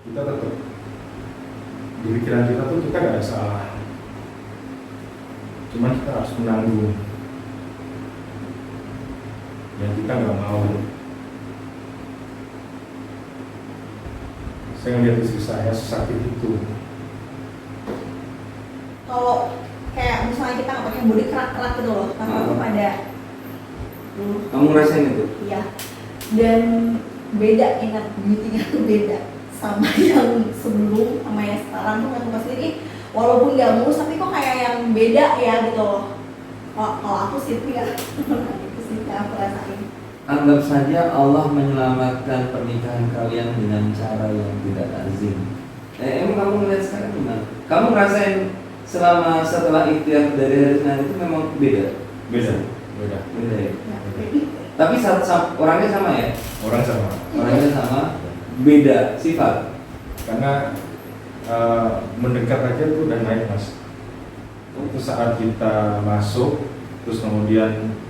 kita tetap di pikiran kita tuh kita nggak ada salah, cuman kita harus menanggung yang kita nggak mau. Saya ngeliat istri saya sesakit itu. Kalau kayak misalnya kita nggak pakai body kerak-kerak gitu loh, tapi itu pada Kamu ngerasain itu? iya. Dan beda, ingat beauty-nya tuh beda sama yang sebelum sama yang sekarang tuh nggak sendiri. Walaupun nggak mulus tapi kok kayak yang beda ya gitu loh. Kalau aku sih itu ya, itu sih yang aku rasain. Anggap saja Allah menyelamatkan pernikahan kalian dengan cara yang tidak lazim. Emang kamu ngeliat sekarang gimana? Kamu ngerasain setelah ikhtiar dari hari Senin itu memang beda? Beda Ya. Ya, Tapi orangnya sama ya? Orangnya sama, beda sifat. Karena mendekat aja tuh udah naik, Mas. Itu saat kita masuk terus kemudian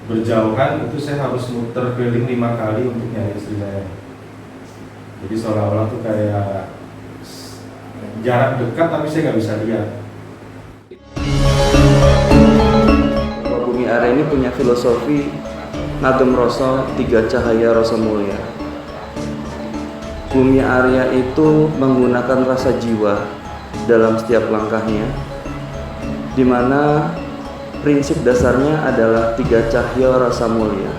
berjauhan, itu saya harus muter keliling 5 kali untuk nyari istri saya. Jadi seolah-olah tuh kayak jarak dekat tapi saya nggak bisa lihat. Bumi Arya ini punya filosofi Ngagem Rasa, 3 cahaya rasa mulia. Bumi Arya itu menggunakan rasa jiwa dalam setiap langkahnya, di mana prinsip dasarnya adalah 3 cahaya rasa mulia.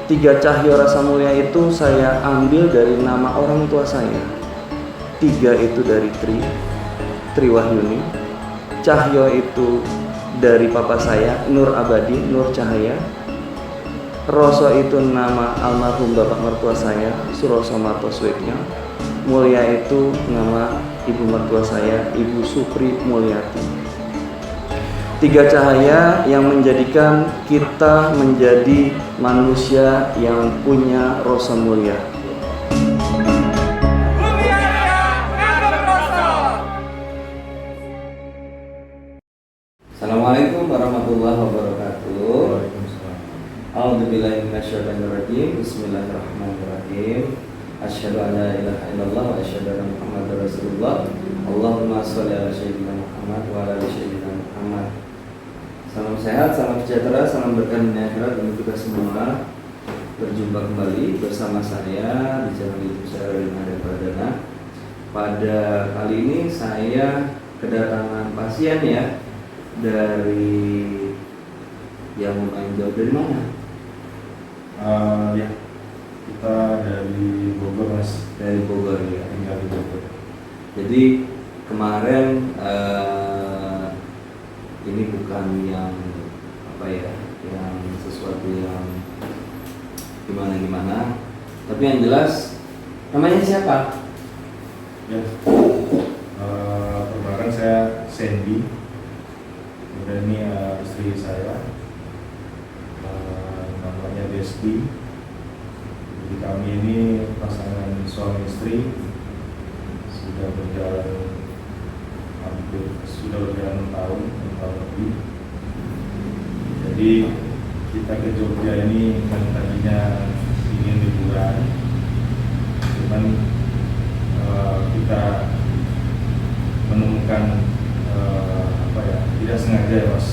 3 cahaya rasa mulia itu saya ambil dari nama orang tua saya. 3 itu dari Tri Wahyuni. Cahyo itu dari papa saya, Nur Abadi, Nur Cahaya. Roso itu nama almarhum bapak mertua saya, Suroso Marto Swetnya. Mulia itu nama ibu mertua saya, Ibu Supri Mulyati. 3 cahaya yang menjadikan kita menjadi manusia yang punya rasa mulia. Assalamualaikum warahmatullahi wabarakatuh. Waalaikumsalam. A'udzubillahi minasyaitonir rajim. Bismillahirrahmanirrahim. Asyhadu an la ilaha illallah wa asyhadu anna Muhammadar Rasulullah. Allahumma shalli ala sayyidina Muhammad wa ala ali sayyidina Muhammad. Salam sehat, salam sejahtera, salam berkah di akhirat untuk kita semua. Berjumpa kembali bersama saya di channel YouTube saya Raden Arya Pradana. Pada kali ini saya kedatangan pasien ya, dari yang lumayan jauh. Dari mana? Ya, kita dari Bogor, Mas. Dari Bogor ya. Tinggal di Bogor. Jadi kemarin ini bukan yang apa ya, yang sesuatu yang gimana, tapi yang jelas namanya siapa? Ya, kemarin saya Sandy, kemudian ini istri saya, namanya Desti. Jadi kami ini pasangan suami istri sudah berjalan 6 tahun lebih. Jadi kita ke Jogja ini kan tadinya ingin liburan, cuman kita menemukan tidak sengaja ya, Mas,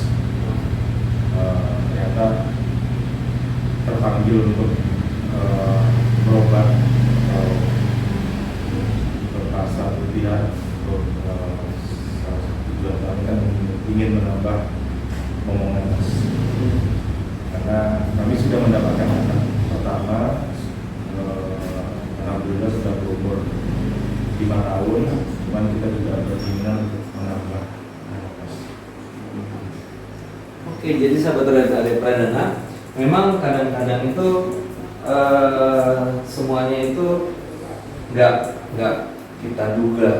ternyata terpanggil untuk berobat ke pasar Putih untuk tujuan kami kan ingin menambah momongan, Mas. Karena kami sudah mendapatkan anak pertama, alhamdulillah sudah berumur 5 tahun, cuman kita juga berkeinginan untuk menambah anak, Mas. Oke, jadi sahabat Raden Arya Pradana, memang kadang-kadang itu semuanya itu nggak kita duga.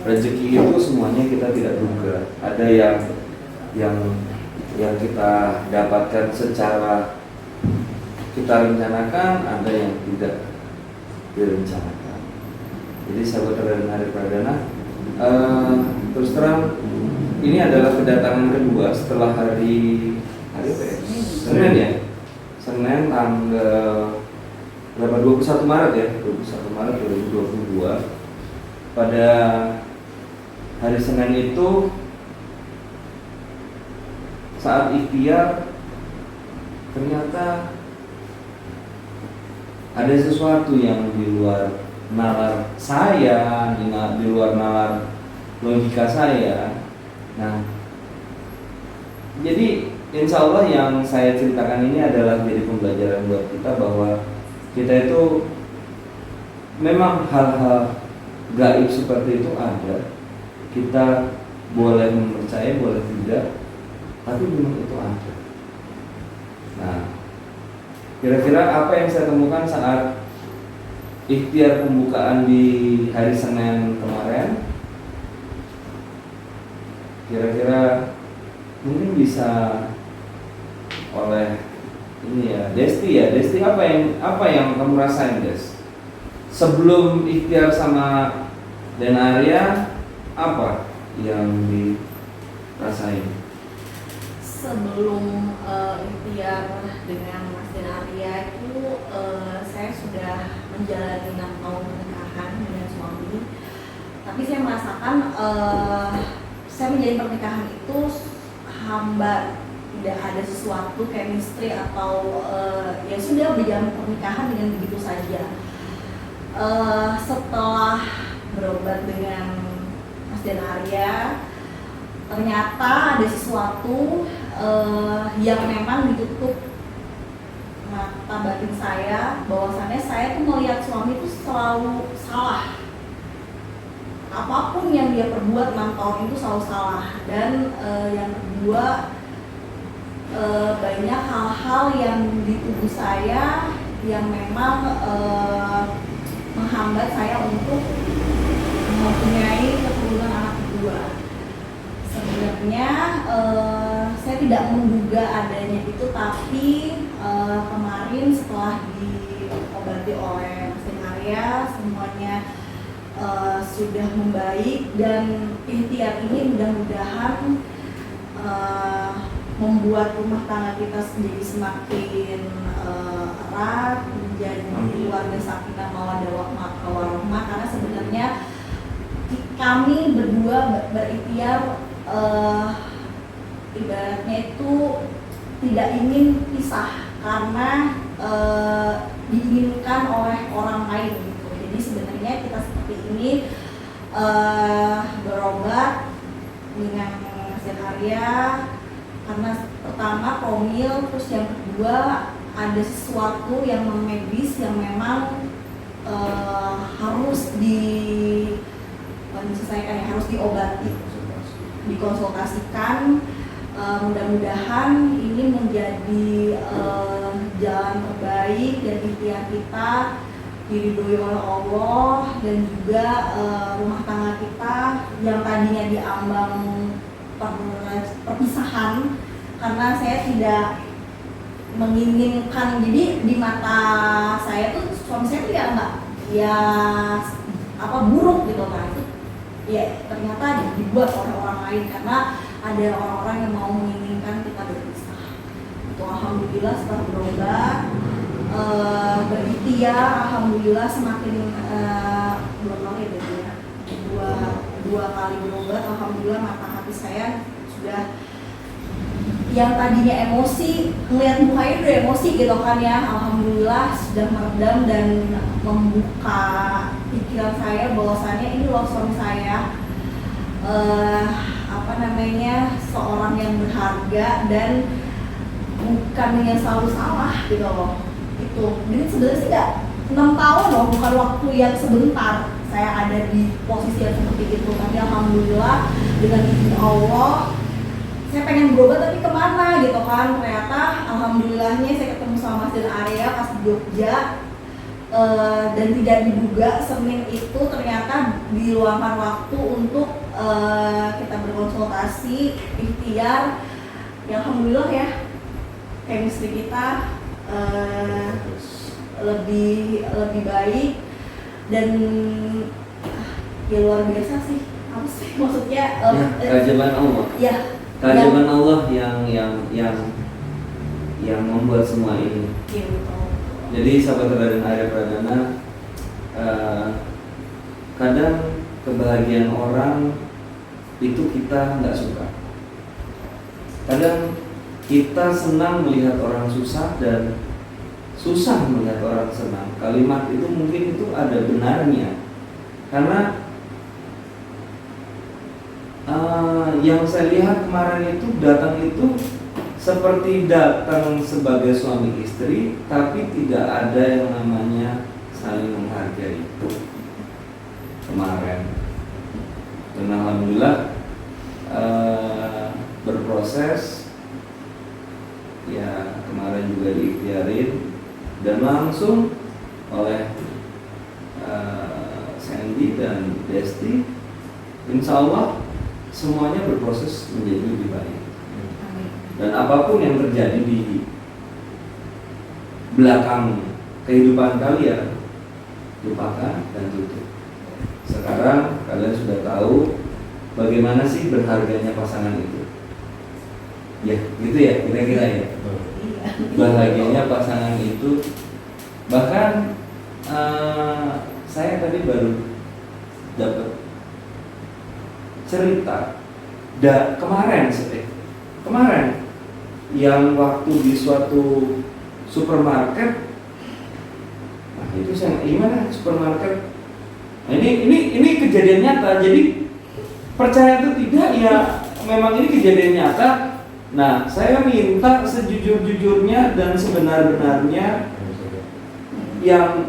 Rezeki itu semuanya kita tidak duga. Ada yang kita dapatkan secara kita rencanakan, ada yang tidak direncanakan. Jadi sahabat Raden Arya Pradana, terus terang ini adalah kedatangan kedua setelah hari apa ya? Senin ya? Senin tanggal 21 Maret ya, 21 Maret 2022. berdua. Pada hari Senin itu saat ikhtiar ternyata ada sesuatu yang di luar nalar saya, di luar nalar logika saya. Nah, jadi insya Allah yang saya ceritakan ini adalah jadi pembelajaran buat kita bahwa kita itu memang hal-hal gaib seperti itu ada. Kita boleh mempercayai, boleh tidak, tapi memang itu ada. Nah, kira-kira apa yang saya temukan saat ikhtiar pembukaan di hari Senin kemarin? Kira-kira mungkin bisa oleh ini ya, Desti apa yang kamu rasain, Des? Sebelum ikhtiar sama Denaria, apa yang dirasain? Sebelum ikhtiar dengan Mas Denaria itu saya sudah menjalani 6 tahun pernikahan dengan suami. Tapi saya merasakan saya menjalin pernikahan itu hambar, tidak ada sesuatu chemistry atau ya sudah berjalan pernikahan dengan begitu saja. Setelah berobat dengan Mas Denaria, ternyata ada sesuatu yang memang ditutup mata batin saya, bahwasannya saya tuh melihat suami itu selalu salah. Apapun yang dia perbuat 6 tahun itu selalu salah. Dan yang kedua, banyak hal-hal yang di tubuh saya yang memang menghambat saya untuk mempunyai keturunan anak kedua. Sebenarnya saya tidak menduga adanya itu, tapi kemarin setelah diobati oleh Mas Denaria, semuanya sudah membaik, dan ikhtiar ini mudah-mudahan membuat rumah tangga kita menjadi semakin erat, menjadi keluarga sakinah mawaddah warahmah. Karena sebenarnya kami berdua berikhtiar ibaratnya itu tidak ingin pisah karena diinginkan oleh orang lain gitu. Jadi sebenarnya kita seperti ini berobat dengan Mas Denaria karena pertama promil, terus yang kedua ada sesuatu yang medis yang memang harus diselesaikan, ya, harus diobati, dikonsultasikan. Mudah-mudahan ini menjadi jalan terbaik dan ikhtiar kita diridhoi oleh Allah, dan juga rumah tangga kita yang tadinya diambang perpisahan, karena saya tidak menginginkan. Jadi di mata saya tuh suami saya tuh ya buruk gitu kan, itu ya ternyata dibuat oleh orang lain karena ada orang-orang yang mau menginginkan kita berpisah. Itu alhamdulillah setelah berobat, berikhtiar, alhamdulillah semakin dua kali berobat, alhamdulillah mata hati saya sudah, yang tadinya emosi, ngeliat mukanya udah emosi gitu kan ya, alhamdulillah sudah meredam dan membuka pikiran saya bahwasannya ini loh suami saya seorang yang berharga dan bukan yang selalu salah gitu loh. Itu jadi sebenarnya sih 6 tahun loh, bukan waktu yang sebentar saya ada di posisi yang seperti itu. Tapi alhamdulillah dengan izin Allah saya pengen berobat, tapi kemana gitu kan. Ternyata alhamdulillahnya saya ketemu sama Mas Denaria pas di Jogja, dan tidak diduga Senin itu ternyata diluangkan waktu untuk kita berkonsultasi, ikhtiar. Ya alhamdulillah ya, chemistry kita lebih baik, dan ya luar biasa sih. Apa sih maksudnya? Keajaiban Allah. Ya. Keajaiban Allah yang membuat semua ini. Iya betul. Jadi sahabat dan Arya Pradana, kadang kebahagiaan orang itu kita nggak suka. Kadang kita senang melihat orang susah dan susah melihat orang senang. Kalimat itu mungkin itu ada benarnya, karena yang saya lihat kemarin itu datang itu seperti datang sebagai suami istri, tapi tidak ada yang namanya saling menghargai itu kemarin. Dan alhamdulillah berproses ya, kemarin juga diikhtiarin dan langsung oleh Sandy dan Desti, insya Allah semuanya berproses menjadi lebih baik. Dan apapun yang terjadi di belakang kehidupan kalian, lupakan dan tutup. Sekarang kalian sudah tahu bagaimana sih berharganya pasangan itu. Ya, gitu ya, kira-kira ya. Bahagianya pasangan itu. Bahkan saya tadi baru dapat cerita kemarin yang waktu di suatu supermarket. Nah, itu saya gimana supermarket. Nah, ini kejadian nyata. Jadi percaya itu tidak, ya memang ini kejadian nyata. Nah, saya minta sejujur-jujurnya dan sebenar-benarnya yang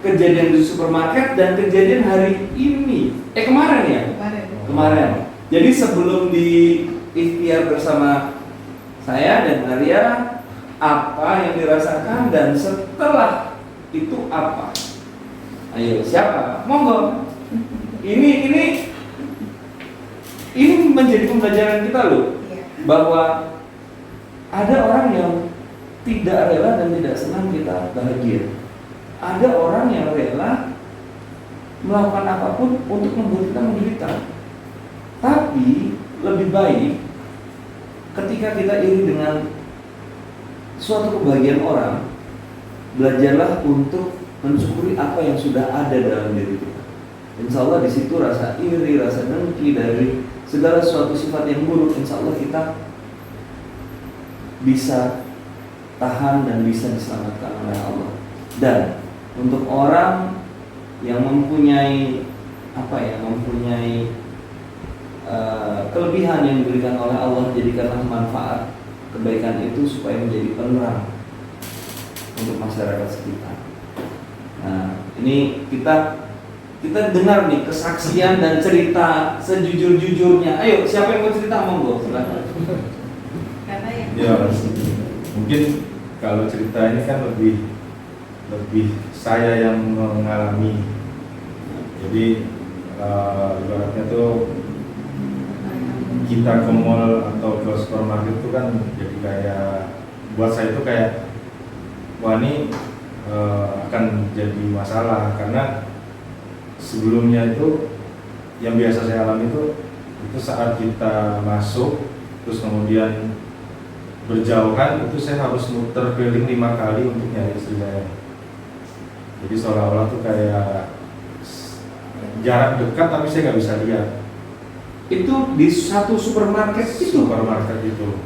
kejadian di supermarket dan kejadian hari ini. Kemarin ya? Kemarin. Jadi sebelum di ikhtiar bersama saya dan Arya, apa yang dirasakan, dan setelah itu apa? Ayo, siapa? Monggo. Ini menjadi pembelajaran kita loh, bahwa ada orang yang tidak rela dan tidak senang kita bahagia. Ada orang yang rela melakukan apapun untuk membuat kita menderita. Tapi lebih baik ketika kita iri dengan suatu kebahagiaan orang, belajarlah untuk mensyukuri apa yang sudah ada dalam diri kita. Insya Allah di situ rasa iri, rasa dengki dari segala suatu sifat yang buruk, insya Allah kita bisa tahan dan bisa diselamatkan oleh Allah. Dan untuk orang yang mempunyai kelebihan yang diberikan oleh Allah, jadikanlah manfaat kebaikan itu supaya menjadi penerang untuk masyarakat sekitar. Nah, ini kita dengar nih kesaksian dan cerita sejujur-jujurnya. Ayo, siapa yang mau cerita, monggo, silakan. Karena yang Ya, mungkin kalau cerita ini kan lebih saya yang mengalami. Jadi ibaratnya tuh kita ke mall atau ke supermarket itu kan jadi kayak, buat saya itu kayak, wah ini akan jadi masalah, karena sebelumnya itu yang biasa saya alami itu saat kita masuk terus kemudian berjauhan, itu saya harus muter keliling 5 kali untuk nyari istri saya. Jadi seolah-olah tuh kayak jarak dekat tapi saya nggak bisa lihat. Itu di satu supermarket itu? Supermarket itu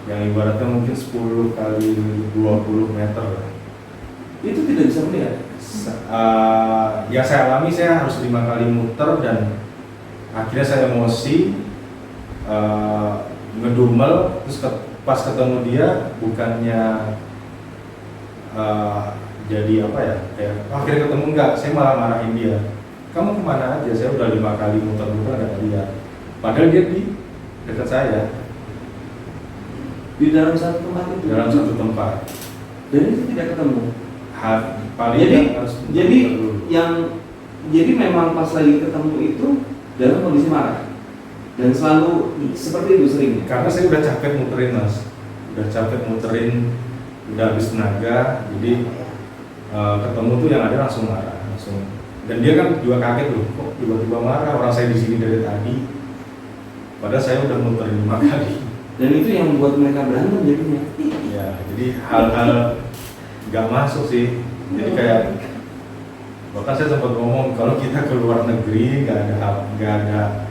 yang ibaratnya mungkin 10 kali 20 meter. Itu tidak bisa melihat? Yang saya alami, saya harus 5 kali muter dan akhirnya saya emosi, ngedumel, terus pas ketemu dia bukannya jadi apa ya, kayak akhirnya ketemu enggak, saya malah marahin dia, kamu kemana aja, saya udah 5 kali muter-muter ada dia, padahal dia di dekat saya, di dalam satu tempat itu? Dalam satu tempat, dan itu tidak ketemu? Jadi memang pas lagi ketemu itu dalam kondisi marah dan selalu seperti itu seringnya. Karena saya udah capek muterin, Mas, udah habis tenaga, jadi ketemu tuh yang ada langsung marah, dan dia kan juga kaget loh, kok tiba-tiba marah, orang saya di sini dari tadi, padahal saya udah muterin 5 kali. Dan itu yang membuat mereka berantem jadinya. Ya, jadi hal-hal nggak masuk sih, jadi kayak Bahkan saya sempat ngomong kalau kita ke luar negeri nggak ada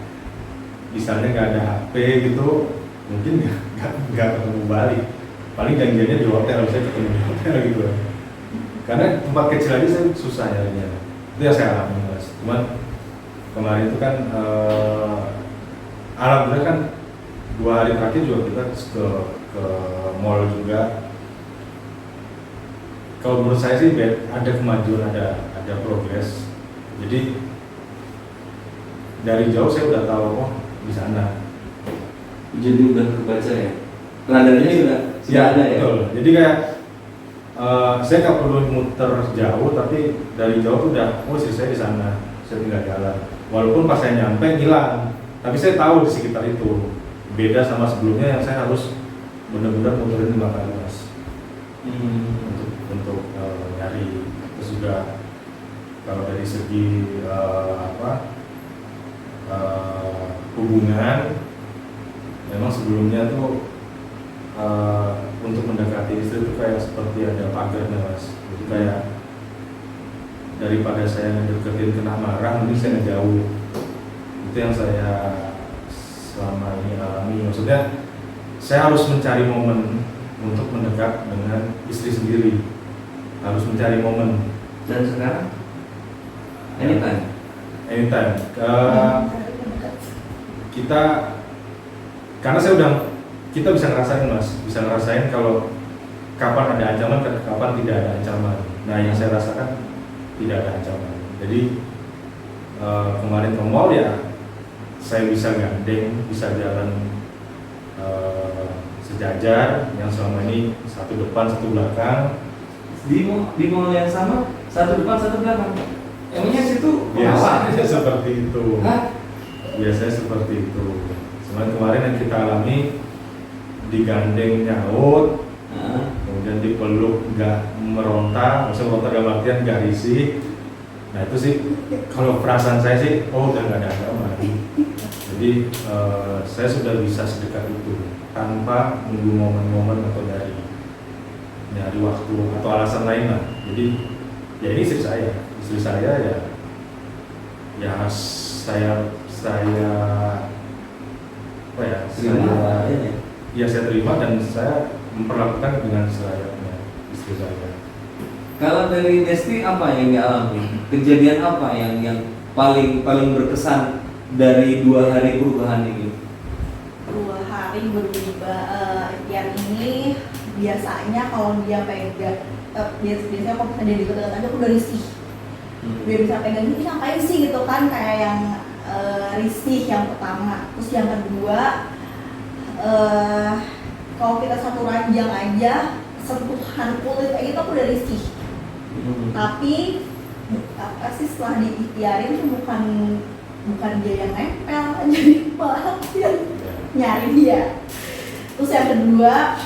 misalnya nggak ada HP gitu, mungkin nggak ketemu balik. Paling janjiannya di hotel, saya ketemu di hotel gitu. Karena tempat kecil aja saya susah nyarinya. Itu yang saya alami Mas. Cuman kemarin itu kan alhamdulillah kan 2 hari terakhir juga kita ke mall juga. Kalau menurut saya sih ada kemajuan, ada progres. Jadi dari jauh saya udah tahu di sana. Jadi udah kebaca ya. Radarnya sudah ada ya. Betul. Jadi kayak saya nggak perlu muter jauh, tapi dari jauh tuh udah, oh sih saya di sana, saya tinggal jalan. Walaupun pas saya nyampe hilang, tapi saya tahu di sekitar itu. Beda sama sebelumnya yang saya harus benar-benar muterin 5 kali Mas. Untuk nyari. Terus juga kalau dari segi hubungan, memang sebelumnya tuh untuk mendekati istri itu kayak seperti ada pagarnya Mas. Jadi kayak daripada saya ngedeketin kena marah, mending saya ngejauh. Itu yang saya selama ini alami. Maksudnya saya harus mencari momen untuk mendekat dengan istri sendiri, harus mencari momen. Dan sekarang anytime kita, karena kita bisa ngerasain Mas, bisa ngerasain kalau kapan ada ancaman, kapan tidak ada ancaman. Nah yang saya rasakan tidak ada ancaman. Jadi kemarin ke mall ya saya bisa gandeng, bisa jalan sejajar, yang selama ini satu depan satu belakang. di mall yang sama, satu depan satu belakang. Emangnya situ Biasanya seperti itu. Hah? Biasanya seperti itu. Cuman kemarin yang kita alami digandeng nyaut, kemudian dipeluk nggak meronta, maksudnya meronta dalam artian nggak risih. Nah itu sih kalau perasaan saya sih, oh udah nggak ada ancaman. Jadi saya sudah bisa sedekat itu tanpa menunggu momen-momen atau nyari waktu atau alasan lain lah. Jadi ya ini istri saya ya saya apa ya, saya terima dan saya memperlakukan dengan selayaknya istri saya. Kalau dari Desti apa yang dialami? Kejadian apa yang paling berkesan dari 2 hari perubahan ini? 2 hari berubah. Yang ini biasanya kalau dia pegang, biasanya kalau misalnya dia deket-deket aja aku udah risih. Dia bisa pegang ini ngapain sih gitu kan, kayak yang risih yang pertama. Terus yang kedua, kalau kita satu ranjang aja sentuhan kulit aja itu aku udah risih. Tapi apa sih setelah diikhtiarin itu bukan dia yang nempel, jadi malah yang nyari dia. Terus yang kedua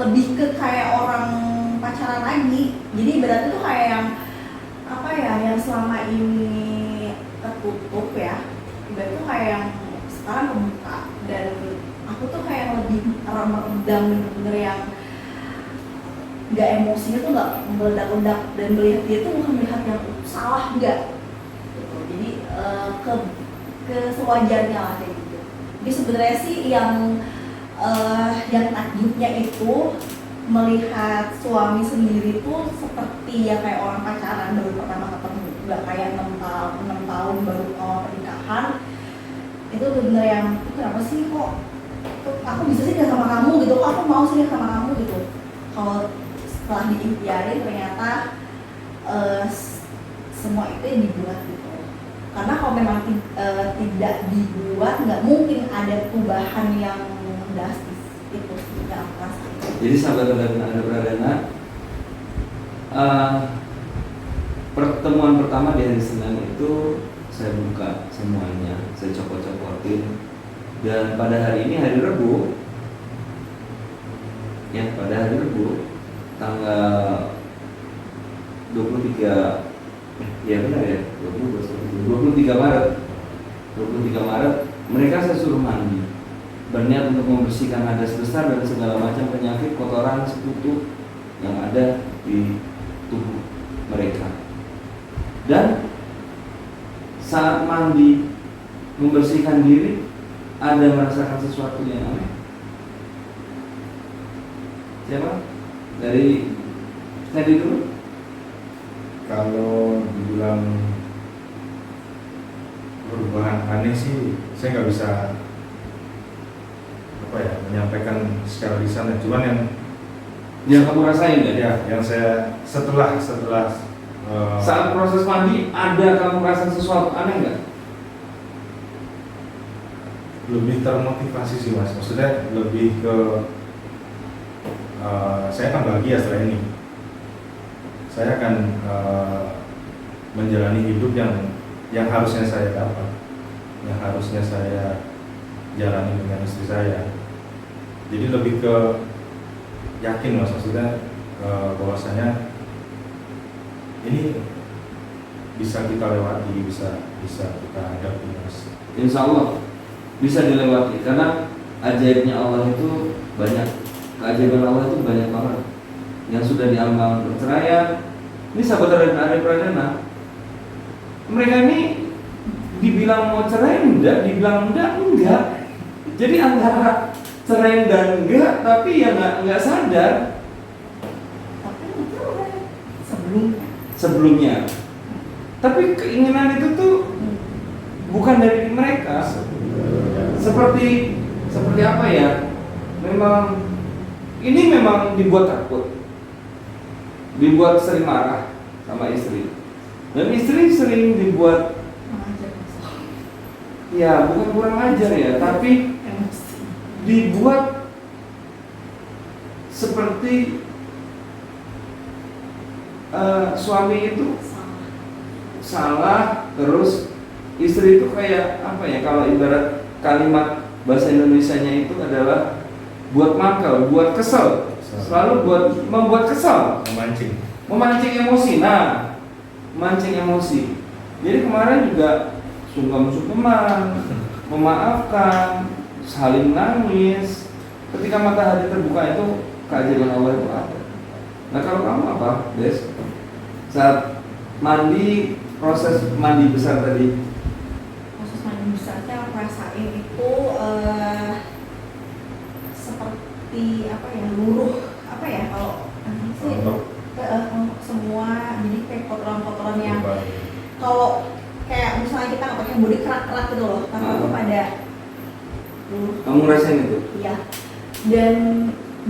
lebih ke kayak orang pacaran lagi. Jadi berarti tuh kayak yang apa ya, yang selama ini tertutup ya, berarti tuh kayak yang sekarang kebuka. Dan aku tuh kayak lebih meredam, bener-bener yang nggak, emosinya tuh nggak meledak-ledak, dan melihat dia tuh bukan melihat yang salah, enggak gitu. Jadi ke sewajarnya lah kayak gitu. Jadi sebenarnya sih yang takjubnya itu melihat suami sendiri tuh seperti ya kayak orang pacaran baru pertama ketemu, nggak kayak 6 tahun baru pernikahan. Itu bener yang kenapa sih kok aku bisa sih gak sama kamu gitu, kok aku mau sih sama kamu gitu. Kalau setelah diikhtiarin ternyata semua itu yang dibuat gitu. Karena kalau memang tidak dibuat, nggak mungkin ada perubahan yang drastis itu tidak aku rasain. Jadi sahabat Anda Pradana, pertemuan pertama di hari Senin itu saya buka semuanya, saya copot-copotin. Dan pada hari ini hari Rabu, ya pada hari Rabu tanggal 23, ya benar ya, 23 Maret mereka saya suruh mandi, berniat untuk membersihkan hadas besar dan segala macam penyakit kotoran sekutu yang ada di tubuh mereka. Dan saat mandi membersihkan diri, ada merasakan sesuatu yang aneh? Siapa? Dari tadi dulu. Kalau dibilang perubahan aneh sih, saya nggak bisa menyampaikan secara lisan ya. Cuman Yang kamu rasain nggak? ya yang saya setelah Saat proses mandi, ada kamu rasa sesuatu aneh nggak? lebih termotivasi sih mas. Maksudnya lebih ke saya akan bahagia setelah ini. Saya akan menjalani hidup yang harusnya saya dapat, yang harusnya saya jalani dengan istri saya. Jadi lebih ke yakin mas, maksudnya bahwasanya ini bisa kita lewati, bisa kita hadapi mas. Insya Allah bisa dilewati, karena ajaibnya Allah itu banyak, keajaiban Allah itu banyak banget yang sudah diambang perceraian. Ini sahabat Ari Pradana, mereka ini dibilang mau cerai enggak, dibilang enggak. Jadi antara cerai dan enggak, tapi ya enggak sadar Tapi itu udah sebelumnya. Tapi keinginan itu tuh bukan dari mereka. Seperti apa ya? Ini memang dibuat takut, dibuat sering marah sama istri, dan istri sering dibuat ya bukan kurang ajar ya, tapi dibuat seperti suami itu salah, terus istri itu kayak apa ya, kalau ibarat kalimat bahasa Indonesianya itu adalah buat mangkal, buat kesel, selalu membuat kesel, memancing emosi. Nah, memancing emosi. Jadi kemarin juga sungkem-sungkeman, memaafkan, saling nangis. Ketika matahari terbuka itu keajaiban Allah itu ada. Nah, kalau kamu apa, Des? Saat mandi, proses mandi besar tadi, proses mandi besarnya aku rasain itu seperti apa ya, luruh apa ya kalau sih semua, jadi kayak kotoran-kotoran yang kalau kayak misalnya kita nggak pakai body kerak-kerak gitu loh, tapi itu pada luruh. kamu rasain itu? Iya, dan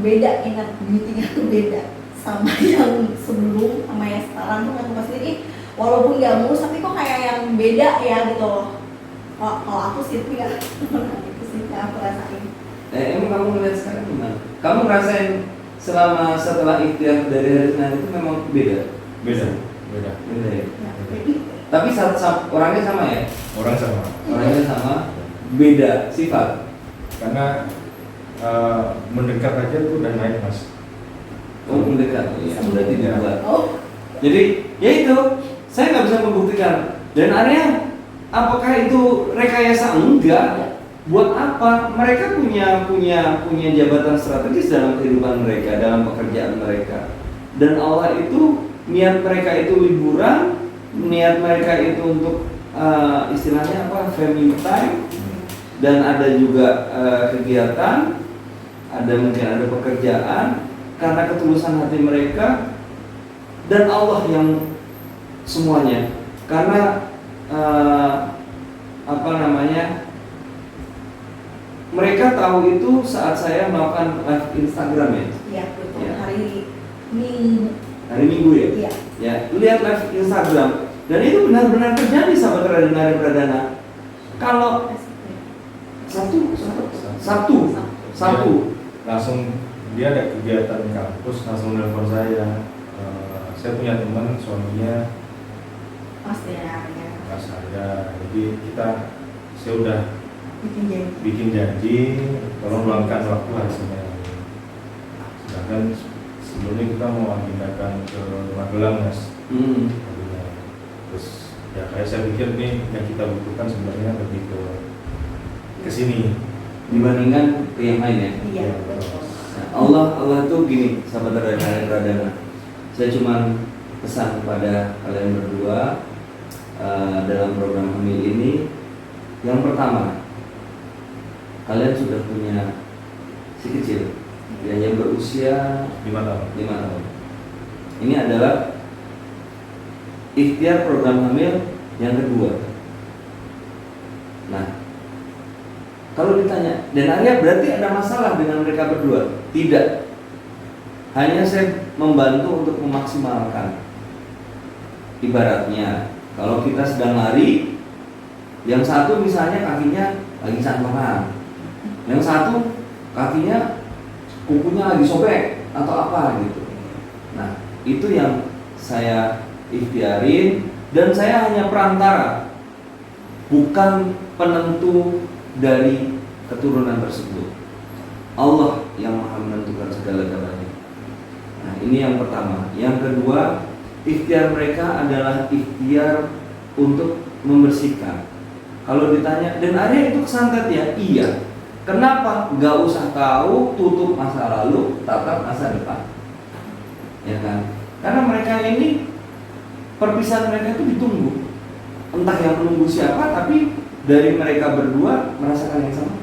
beda, ingat beauty-nya tuh beda sama yang sebelum sama yang sekarang tuh aku sendiri, walaupun nggak mulus tapi kok kayak yang beda ya gitu loh. Kalau aku sih itu ya itu sih yang aku rasain. Emang kamu ngeliat sekarang gimana? Kamu ngerasain setelah ikhtiar dari hari Senin itu memang beda? Beda Ya. Ya, jadi Tapi orangnya sama ya? Orangnya sama, beda sifat. karena mendekat aja tuh udah naik mas. Oh, mendekat, ya, berarti dibuat. oh Jadi, ya itu, saya nggak bisa membuktikan. Dan area, apakah itu rekayasa? Enggak. Buat apa? Mereka punya jabatan strategis dalam kehidupan mereka, dalam pekerjaan mereka. Dan Allah itu, niat mereka itu liburan, niat mereka itu untuk istilahnya apa? Family time. Dan ada juga kegiatan, mungkin ada pekerjaan, karena ketulusan hati mereka, dan Allah yang semuanya. Karena mereka tahu itu saat saya melakukan live Instagram ya. iya betul, Ya. hari Minggu ya. iya Ya, lihat live Instagram, dan itu benar-benar terjadi sahabat Ari Pradana. Kalau Sabtu Langsung dia ada kegiatan di kampus, langsung nelpon saya. Saya punya teman suaminya pasti ya nggak ada, jadi saya udah bikin janji. tolong luangkan waktu hari Senin. Sedangkan sebelumnya kita mau agendakan ke Magelang mas. Terus ya kayak saya pikir nih yang kita butuhkan sebenarnya lebih ke sini dibandingkan ke yang lain ya. Iya betul. Nah, Allah tuh gini, sahabat Ari Pradana. Saya cuma pesan kepada kalian berdua, dalam program hamil ini, yang pertama, kalian sudah punya si kecil yang berusia 5 tahun. 5 tahun. Ini adalah ikhtiar program hamil yang kedua. Nah, kalau ditanya, dan Arya berarti ada masalah dengan mereka berdua? Tidak. Hanya saya membantu untuk memaksimalkan. Ibaratnya, kalau kita sedang lari, yang satu misalnya kakinya lagi cantolan, yang satu kakinya kukunya lagi sobek atau apa gitu. Nah, itu yang saya ikhtiarin, dan saya hanya perantara, bukan penentu dari keturunan tersebut. Allah yang maha menentukan segala-galanya. Nah, ini yang pertama. Yang kedua, ikhtiar mereka adalah ikhtiar untuk membersihkan. Kalau ditanya, dan Arya itu kesantet ya? Iya. Kenapa? Gak usah tahu, tutup masa lalu, tatap masa depan. Ya kan? Karena mereka ini, perpisahan mereka itu ditunggu. Entah yang menunggu siapa, tapi dari mereka berdua merasakan yang sama.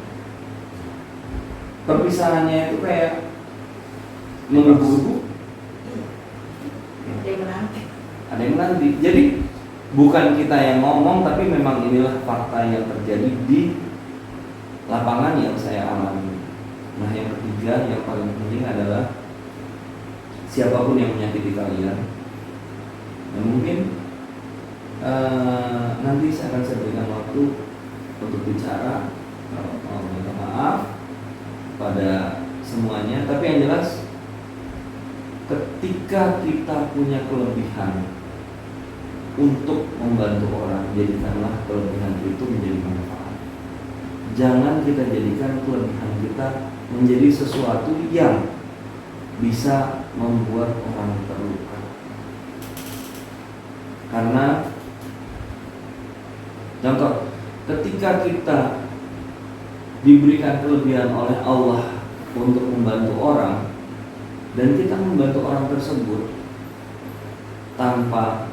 Perpisahannya itu kayak menunggu. Ada yang menanti. Ada yang menanti. Jadi bukan kita yang ngomong, tapi memang inilah fakta yang terjadi di lapangan yang saya alami. Nah, yang ketiga yang paling penting adalah siapapun yang menyakiti kalian, mungkin nanti saya akan berikan waktu untuk bicara, mau minta maaf pada semuanya. Tapi yang jelas, ketika kita punya kelebihan untuk membantu orang, jadikanlah kelebihan itu menjadi manfaat. Jangan kita jadikan kelebihan kita menjadi sesuatu yang bisa membuat orang terluka. Karena contoh, ketika kita diberikan kelebihan oleh Allah untuk membantu orang, dan kita membantu orang tersebut tanpa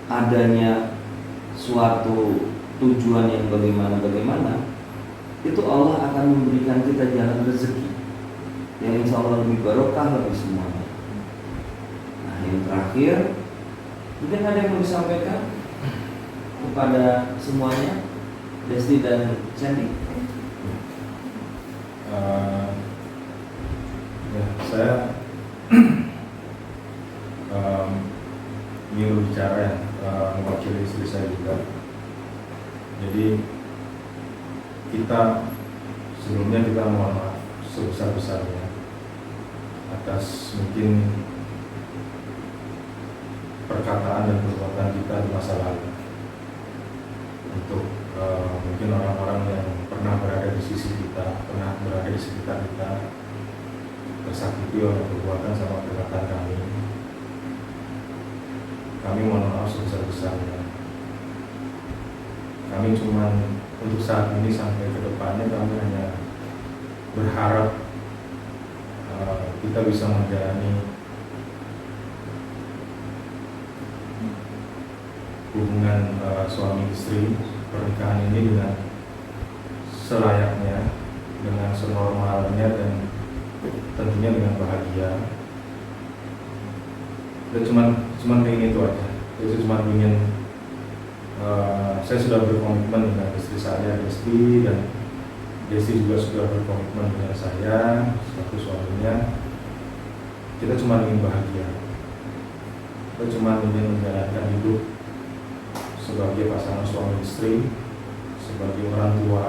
adanya suatu tujuan yang bagaimana, itu Allah akan memberikan kita jalan rezeki yang insya Allah lebih barokah, lebih semuanya. Nah, yang terakhir, mungkin ada yang mau disampaikan kepada semuanya, Desti dan Sandy? Ya, saya ingin berbicara ya, mewakili istri saya juga. Jadi sebelumnya kita mohon maaf sebesar-besarnya atas mungkin perkataan dan perbuatan kita di masa lalu. Untuk mungkin orang-orang yang pernah berada di sisi kita, pernah berada di sekitar kita, tersakiti oleh perbuatan sama perkataan kami. Kami mohon maaf sebesar-besarnya. Kami cuma untuk saat ini sampai ke depannya kami hanya berharap kita bisa menjalani hubungan suami istri, pernikahan ini dengan selayaknya, dengan senormalnya, dan tentunya dengan bahagia. Saya cuma ingin itu aja. Saya cuma ingin saya sudah berkomitmen dengan istri saya, Desti, dan Desti juga sudah berkomitmen dengan saya sebagai suaminya. Kita cuma ingin bahagia. Kita cuma ingin menjalankan hidup sebagai pasangan suami istri, sebagai orang tua,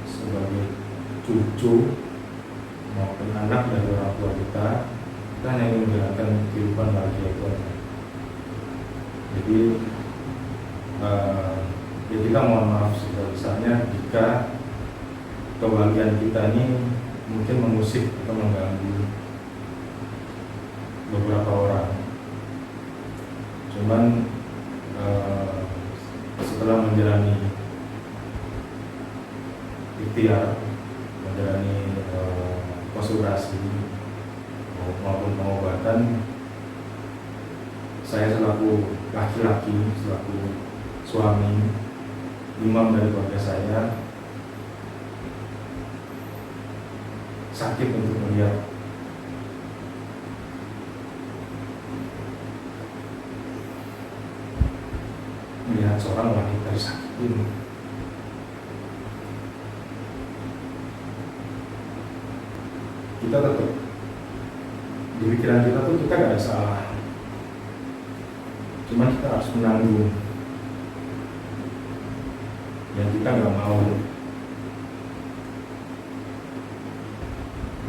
sebagai cucu maupun anak dari orang tua kita. Kita hanya ingin menjalankan kehidupan bahagia itu aja. Jadi ya kita mohon maaf sebesar-besarnya jika kebahagiaan kita ini mungkin mengusik atau mengganggu beberapa orang. Cuman setelah menjalani ikhtiar, menjalani konsultasi maupun pengobatan, saya selaku laki-laki, selaku suami, imam dari keluarga saya, sakit untuk melihat seorang wanita disakitin. Kita tetap di pikiran kita tuh kita gak ada salah, cuma kita harus menanggung yang kita nggak mau.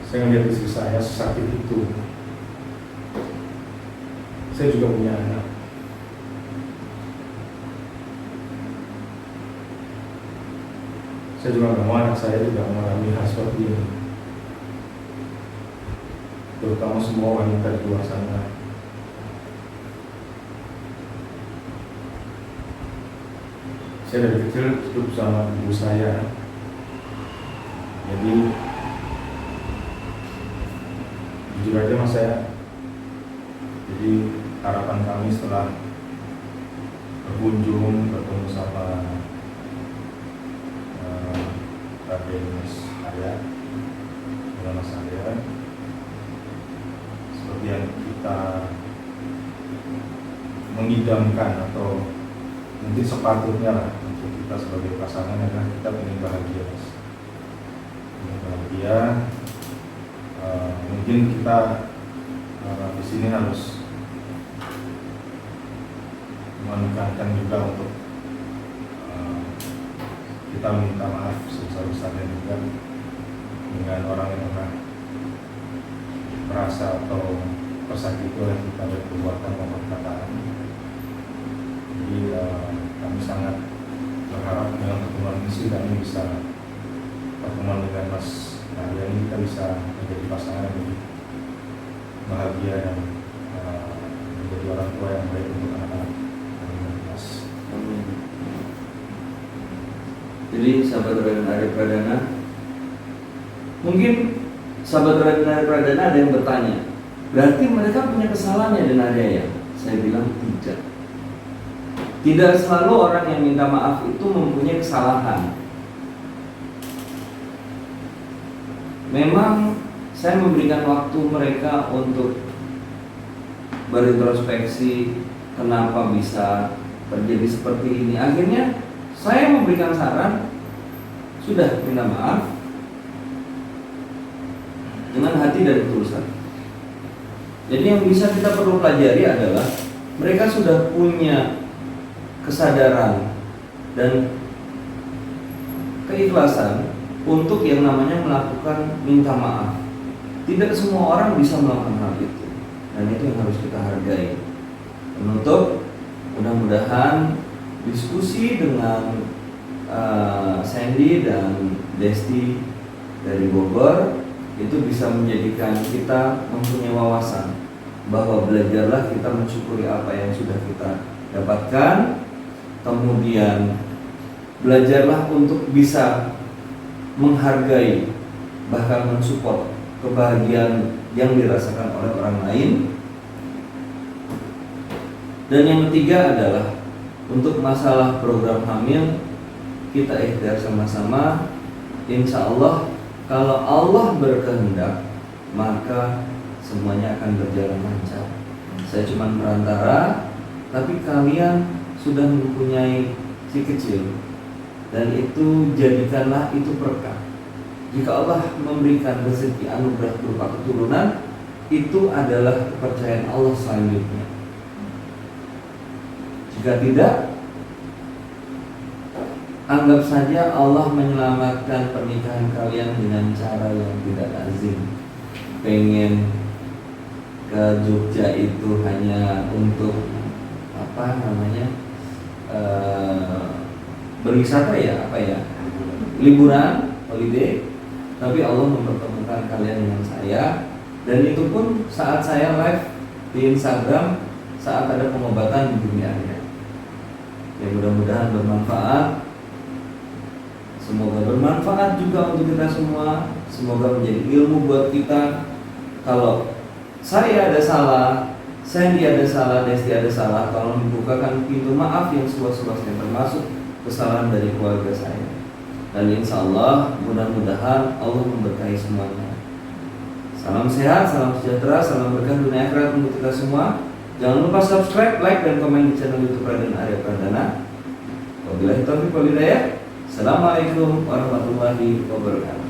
Saya melihat istri saya sesakit itu. Saya juga punya anak. Saya juga nggak mau anak saya juga mengalami hal seperti ini. Terutama semua wanita di luar sana. Saya dari kecil hidup sama ibu saya, jadi jujur aja mas saya. Jadi harapan kami setelah berkunjung ketemu sama Raden Mas Arya, Mas Arya, seperti yang kita mengidamkan atau mungkin sepatutnya lah untuk kita sebagai pasangan adalah kita ingin bahagia, mas. Ingin bahagia. Mungkin kita di sini harus menekankan juga untuk kita minta maaf sebesar-besarnya juga dengan orang yang pernah merasa atau tersakiti oleh kita dari perbuatan maupun perkataan. Jadi kami sangat berharap dengan pertemuan ini kami bisa pertemuan dengan Mas Arya ini kita bisa menjadi pasangan yang lebih bahagia dan menjadi orang tua yang baik untuk anak-anak. Mas. Amin. Jadi sahabat Raden Arya Pradana, mungkin sahabat Raden Arya Pradana ada yang bertanya, berarti mereka punya kesalahan ya dengan Arya ya? Saya bilang tidak. Tidak selalu orang yang minta maaf itu mempunyai kesalahan. Memang saya memberikan waktu mereka untuk berintrospeksi kenapa bisa terjadi seperti ini. Akhirnya saya memberikan saran, sudah minta maaf dengan hati dan ketulusan. Jadi yang bisa kita perlu pelajari adalah mereka sudah punya kesadaran dan keikhlasan untuk yang namanya melakukan minta maaf. Tidak semua orang bisa melakukan hal itu, dan itu yang harus kita hargai. Menutup, mudah-mudahan diskusi dengan Sandy dan Desti dari Bogor itu bisa menjadikan kita mempunyai wawasan bahwa belajarlah kita mensyukuri apa yang sudah kita dapatkan. Kemudian belajarlah untuk bisa menghargai bahkan mensupport kebahagiaan yang dirasakan oleh orang lain. Dan yang ketiga adalah untuk masalah program hamil, kita ikhtiar sama-sama. Insya Allah kalau Allah berkehendak maka semuanya akan berjalan lancar. Saya cuma perantara, tapi kalian sudah mempunyai si kecil, dan itu jadikanlah itu berkah. Jika Allah memberikan rezeki anugerah berupa keturunan, itu adalah kepercayaan Allah selanjutnya. Jika tidak, anggap saja Allah menyelamatkan pernikahan kalian dengan cara yang tidak lazim. Pengen ke Jogja itu hanya untuk berwisata ya, liburan, holiday. Tapi Allah mempertemukan kalian dengan saya, dan itu pun saat saya live di Instagram saat ada pengobatan di dunia Arya. Ya, mudah-mudahan bermanfaat. Semoga bermanfaat juga untuk kita semua. Semoga menjadi ilmu buat kita. Kalau saya ada salah, Sandy ada salah, Desti ada salah, tolong dibukakan pintu maaf yang seluas-luasnya, termasuk kesalahan dari keluarga saya. Dan insya Allah mudah-mudahan Allah memberkahi semuanya. Salam sehat, salam sejahtera, salam berkah dunia akhirat untuk kita semua. Jangan lupa subscribe, like, dan komen di channel YouTube Raden Arya Pradana. Wabillahi taufiq wal hidayah. Assalamualaikum warahmatullahi wabarakatuh.